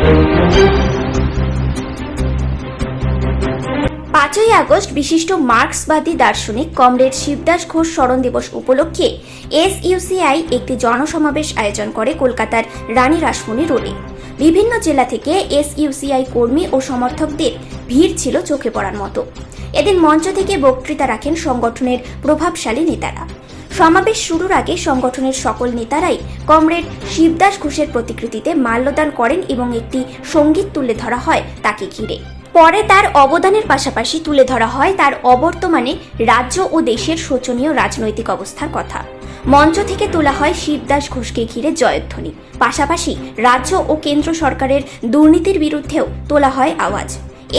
5ই August বিশিষ্ট মার্ক্সবাদী দার্শনিক comrade Shibdas Ghosh স্মরণ দিবস উপলক্ষে এসইউসিআই একটি জনসমাবেশ আয়োজন করে কলকাতার রানী রাসমণি রোডে। বিভিন্ন জেলা থেকে এসইউসিআই কর্মী ও সমর্থকদের ভিড় ছিল চোখে পড়ার মতো। এদিন মঞ্চ থেকে বক্তৃতা রাখেন সংগঠনের প্রভাবশালী নেতারা। সমাবেশ শুরুর আগে সংগঠনের সকল নেতারাই কমরেড শিবদাস ঘোষের প্রতিকৃতিতে মাল্যদান করেন এবং একটি সঙ্গীত তুলে ধরা হয় তাকে ঘিরে। পরে তার অবদানের পাশাপাশি তুলে ধরা হয় তার অবর্তমানে রাজ্য ও দেশের শোচনীয় রাজনৈতিক অবস্থার কথা। মঞ্চ থেকে তোলা হয় শিবদাস ঘোষকে ঘিরে জয়ধ্বনি, পাশাপাশি রাজ্য ও কেন্দ্র সরকারের দুর্নীতির বিরুদ্ধেও তোলা হয় আওয়াজ।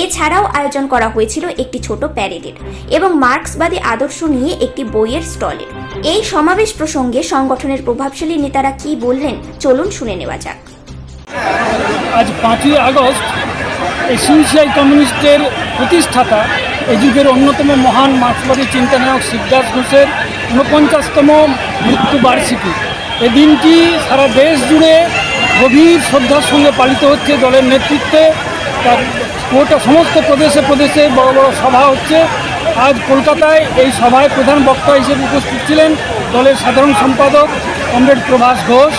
এছাড়াও আয়োজন করা হয়েছিল একটি ছোট প্যারেডের এবং মার্ক্সবাদী আদর্শ নিয়ে একটি বইয়ের স্টলের। এই সমাবেশ প্রসঙ্গে সংগঠনের প্রভাবশালী নেতারা কি বললেন চলুন শুনে নেওয়া যাক। আজ 5ই আগস্ট এসইউসিআই কমিউনিস্টের প্রতিষ্ঠাতা, এই যুগের অন্যতম মহান মার্ক্সবাদী চিন্তানায়ক শিবদাস ঘোষের 49তম মৃত্যুবার্ষিকী। এই দিনটি সারা দেশ জুড়ে গভীর শ্রদ্ধার সঙ্গে পালিত হচ্ছে। দলের নেতৃত্বে তার গোটা সমস্ত প্রদেশে প্রদেশে বড় বড় সভা হচ্ছে। আজ কলকাতায় এই সভায় প্রধান বক্তা হিসেবে উপস্থিত ছিলেন দলের সাধারণ সম্পাদক কমরেড প্রভাস ঘোষ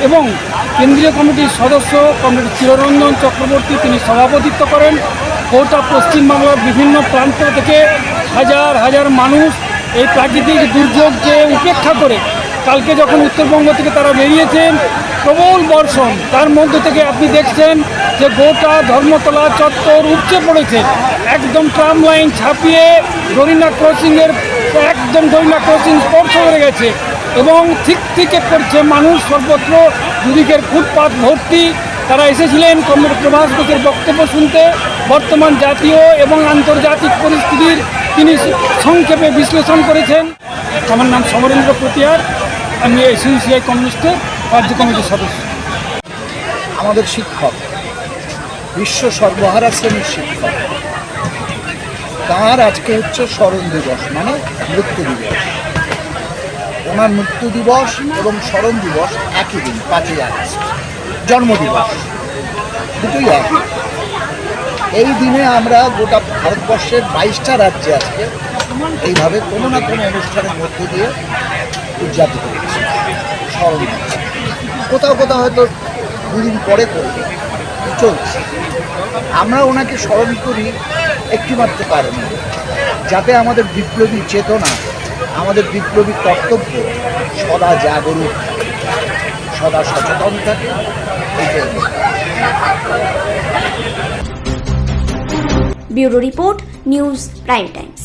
এবং কেন্দ্রীয় কমিটির সদস্য কমরেড চিররঞ্জন চক্রবর্তী, তিনি সভাপতিত্ব করেন। গোটা পশ্চিমবাংলার বিভিন্ন প্রান্ত থেকে হাজার হাজার মানুষ এই প্রাকৃতিক দুর্যোগকে উপেক্ষা করে কালকে যখন উত্তরবঙ্গ থেকে তারা বেরিয়েছেন, প্রবল বর্ষণ, তার মধ্য থেকে আপনি দেখছেন যে গোটা ধর্মতলা চত্বর উপচে পড়েছে। একদম ট্রাম লাইন ছাপিয়ে ডরিনা ক্রসিংয়ের একদম ডরিনা ক্রসিং স্পর্শ হয়ে গেছে এবং ঠিক করছে মানুষ সর্বত্র, দুদিকের ফুটপাত ভর্তি। তারা এসেছিলেন কমরেড প্রভাস ঘোষের বক্তব্য শুনতে। বর্তমান জাতীয় এবং আন্তর্জাতিক পরিস্থিতির তিনি সংক্ষেপে বিশ্লেষণ করেছেন। আমার নাম সমরেন্দ্র প্রতিয়ার, আমি এসইউসিআই কমিউনিস্টের রাজ্য কমিটির সদস্য। আমাদের শিক্ষক, বিশ্ব সর্বহারা শ্রেণীর শিক্ষক, তাঁর আজকে হচ্ছে স্মরণ দিবস, মানে মৃত্যু দিবস। ওনার মৃত্যু দিবস এবং স্মরণ দিবস একই দিন, 5ই আগস্ট। জন্মদিবস দুটোই এক। এই দিনে আমরা গোটা ভারতবর্ষের 22টা রাজ্যে আজকে এইভাবে কোনো না কোনো অনুষ্ঠানের মধ্যে দিয়ে উদযাপিত করছি, স্মরণ করছি। কোথাও কোথাও হয়তো দুদিন পরে করবে, চলছে। আমরা ওনাকে স্মরণ করি একটিমাত্র কারণে, যাতে আমাদের বিপ্লবী চেতনা, আমাদের বিপ্লবী কর্তব্য সদা জাগরুক থাকে, সদা সচেতন থাকে। Bureau report, news prime Times.